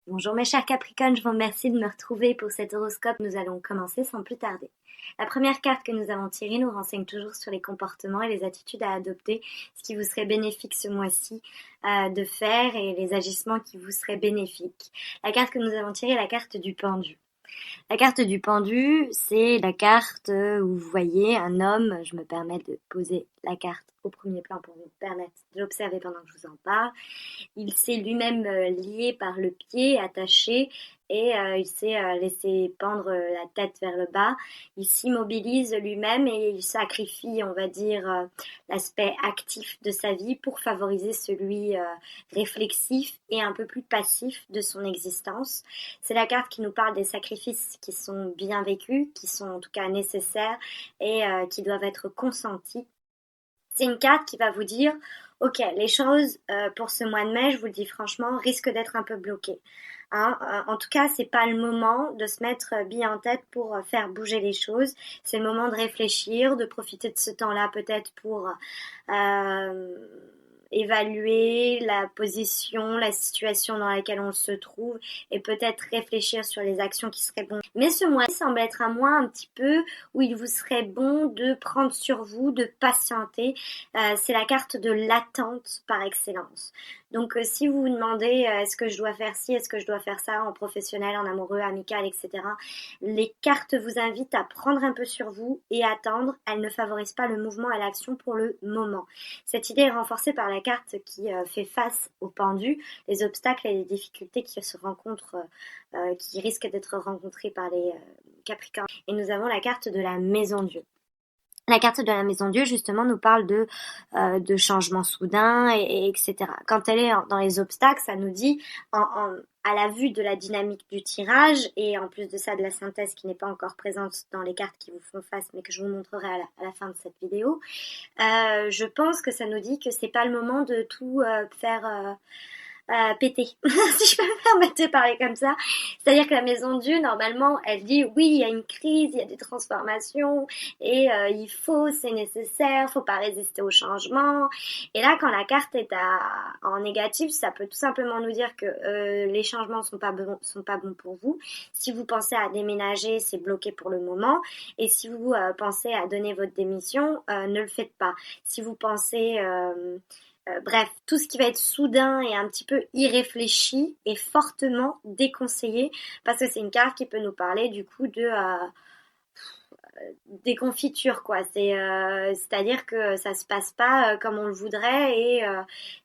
Bonjour mes chers Capricornes, je vous remercie de me retrouver pour cet horoscope. Nous allons commencer sans plus tarder. La première carte que nous avons tirée nous renseigne toujours sur les comportements et les attitudes à adopter, ce qui vous serait bénéfique ce mois-ci de faire et les agissements qui vous seraient bénéfiques. La carte que nous avons tirée est la carte du pendu. La carte du pendu, c'est la carte où vous voyez un homme, je me permets de poser la carte au premier plan pour vous permettre de l'observer pendant que je vous en parle. Il s'est lui-même lié par le pied, attaché, et il s'est laissé pendre la tête vers le bas. Il s'immobilise lui-même et il sacrifie, on va dire, l'aspect actif de sa vie pour favoriser celui réflexif et un peu plus passif de son existence. C'est la carte qui nous parle des sacrifices qui sont bien vécus, qui sont en tout cas nécessaires et qui doivent être consentis. C'est une carte qui va vous dire, ok, les choses pour ce mois de mai, je vous le dis franchement, risquent d'être un peu bloquées. Hein. En tout cas, c'est pas le moment de se mettre bille en tête pour faire bouger les choses. C'est le moment de réfléchir, de profiter de ce temps-là peut-être pour évaluer la position, la situation dans laquelle on se trouve et peut-être réfléchir sur les actions qui seraient bonnes. Mais ce mois-ci semble être un mois un petit peu où il vous serait bon de prendre sur vous, de patienter. C'est la carte de l'attente par excellence. Donc si vous vous demandez est-ce que je dois faire ci, est-ce que je dois faire ça en professionnel, en amoureux, amical, etc. Les cartes vous invitent à prendre un peu sur vous et attendre. Elles ne favorisent pas le mouvement et l'action pour le moment. Cette idée est renforcée par la carte qui fait face au pendu, les obstacles et les difficultés qui se rencontrent, qui risquent d'être rencontrés par les Capricornes. Et nous avons la carte de la Maison Dieu. La carte de la Maison Dieu, justement, nous parle de changements soudains, etc. Quand elle est dans les obstacles, ça nous dit, à la vue de la dynamique du tirage, et en plus de ça, de la synthèse qui n'est pas encore présente dans les cartes qui vous font face, mais que je vous montrerai à la fin de cette vidéo, je pense que ça nous dit que c'est pas le moment de tout faire péter, si je peux me permettre de parler comme ça. C'est-à-dire que la Maison Dieu, normalement, elle dit oui, il y a une crise, il y a des transformations, et il faut, c'est nécessaire, faut pas résister au changement. Et là, quand la carte est en négatif, ça peut tout simplement nous dire que les changements sont pas bons pour vous. Si vous pensez à déménager, c'est bloqué pour le moment. Et si vous pensez à donner votre démission, ne le faites pas. Si vous pensez bref, tout ce qui va être soudain et un petit peu irréfléchi est fortement déconseillé parce que c'est une carte qui peut nous parler du coup de des confitures quoi. C'est-à-dire que ça se passe pas comme on le voudrait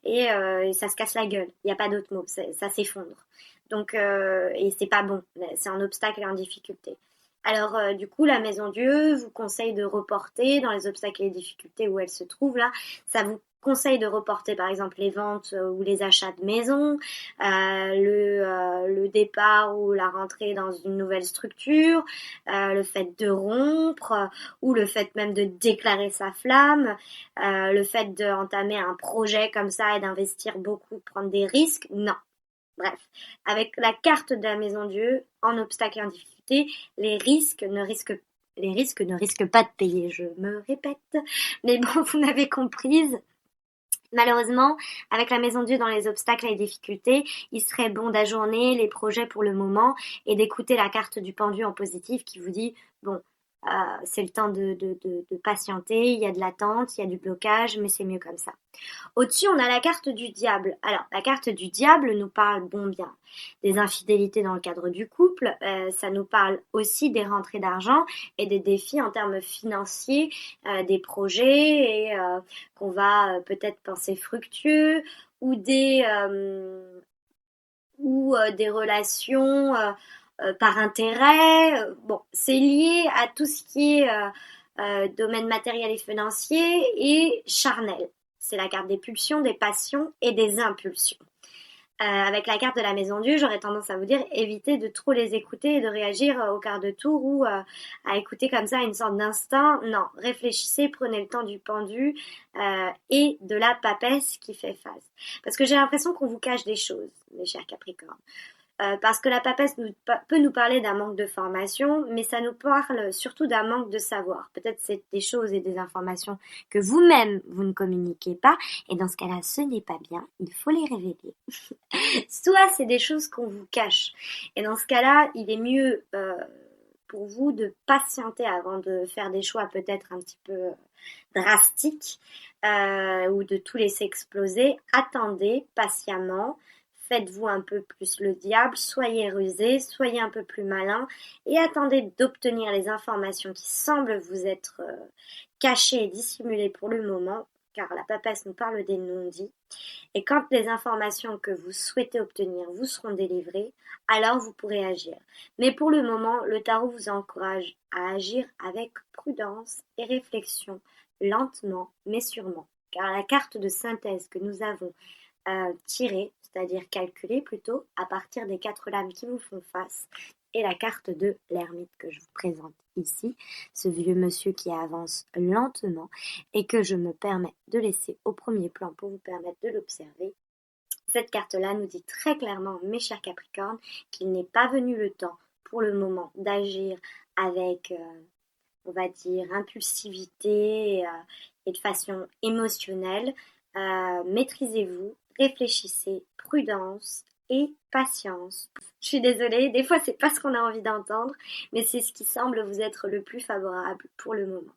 et ça se casse la gueule. Il n'y a pas d'autre mot. Ça s'effondre. Donc et c'est pas bon. C'est un obstacle et en difficulté. Alors du coup, la Maison Dieu vous conseille de reporter dans les obstacles et les difficultés où elle se trouve là. Ça vous conseille de reporter par exemple les ventes ou les achats de maison, le départ ou la rentrée dans une nouvelle structure, le fait de rompre ou le fait même de déclarer sa flamme, le fait d'entamer un projet comme ça et d'investir beaucoup, prendre des risques. Non. Bref, avec la carte de la Maison Dieu, en obstacle et en difficulté, les risques ne risquent pas de payer, je me répète. Mais bon, vous m'avez comprise. Malheureusement, avec la Maison Dieu dans les obstacles et les difficultés, il serait bon d'ajourner les projets pour le moment et d'écouter la carte du pendu en positif qui vous dit, bon, c'est le temps de patienter, il y a de l'attente, il y a du blocage, mais c'est mieux comme ça. Au-dessus, on a la carte du diable. Alors, la carte du diable nous parle, bon bien, des infidélités dans le cadre du couple. Ça nous parle aussi des rentrées d'argent et des défis en termes financiers, des projets et qu'on va peut-être penser fructueux ou des relations par intérêt. Bon, c'est lié à tout ce qui est domaine matériel et financier et charnel. C'est la carte des pulsions, des passions et des impulsions. Avec la carte de la Maison Dieu, j'aurais tendance à vous dire évitez de trop les écouter et de réagir au quart de tour ou à écouter comme ça une sorte d'instinct. Non, réfléchissez, prenez le temps du pendu et de la papesse qui fait face. Parce que j'ai l'impression qu'on vous cache des choses, mes chers Capricornes. parce que la papesse peut nous parler d'un manque de formation, mais ça nous parle surtout d'un manque de savoir. Peut-être c'est des choses et des informations que vous-même, vous ne communiquez pas, et dans ce cas-là, ce n'est pas bien, il faut les révéler. Soit c'est des choses qu'on vous cache, et dans ce cas-là, il est mieux pour vous de patienter avant de faire des choix peut-être un petit peu drastiques, ou de tout laisser exploser. Attendez patiemment. Faites-vous un peu plus le diable, soyez rusé, soyez un peu plus malin et attendez d'obtenir les informations qui semblent vous être cachées et dissimulées pour le moment, car la papesse nous parle des non-dits. Et quand les informations que vous souhaitez obtenir vous seront délivrées, alors vous pourrez agir. Mais pour le moment, le tarot vous encourage à agir avec prudence et réflexion, lentement mais sûrement. Car la carte de synthèse que nous avons tirée, c'est-à-dire calculée plutôt, à partir des 4 lames qui vous font face, et la carte de l'ermite que je vous présente ici, ce vieux monsieur qui avance lentement et que je me permets de laisser au premier plan pour vous permettre de l'observer. Cette carte-là nous dit très clairement, mes chers Capricornes, qu'il n'est pas venu le temps pour le moment d'agir avec, on va dire, impulsivité et de façon émotionnelle. Maîtrisez-vous, réfléchissez, prudence et patience. Je suis désolée, des fois c'est pas ce qu'on a envie d'entendre, mais c'est ce qui semble vous être le plus favorable pour le moment.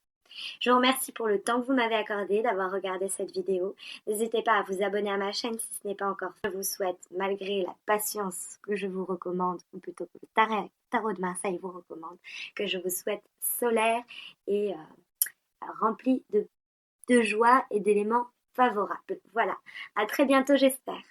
Je vous remercie pour le temps que vous m'avez accordé d'avoir regardé cette vidéo. N'hésitez pas à vous abonner à ma chaîne si ce n'est pas encore fait. Je vous souhaite, malgré la patience que je vous recommande, ou plutôt que le tarot de Marseille vous recommande, que je vous souhaite solaire et rempli de joie et d'éléments favorables. Voilà, à très bientôt j'espère.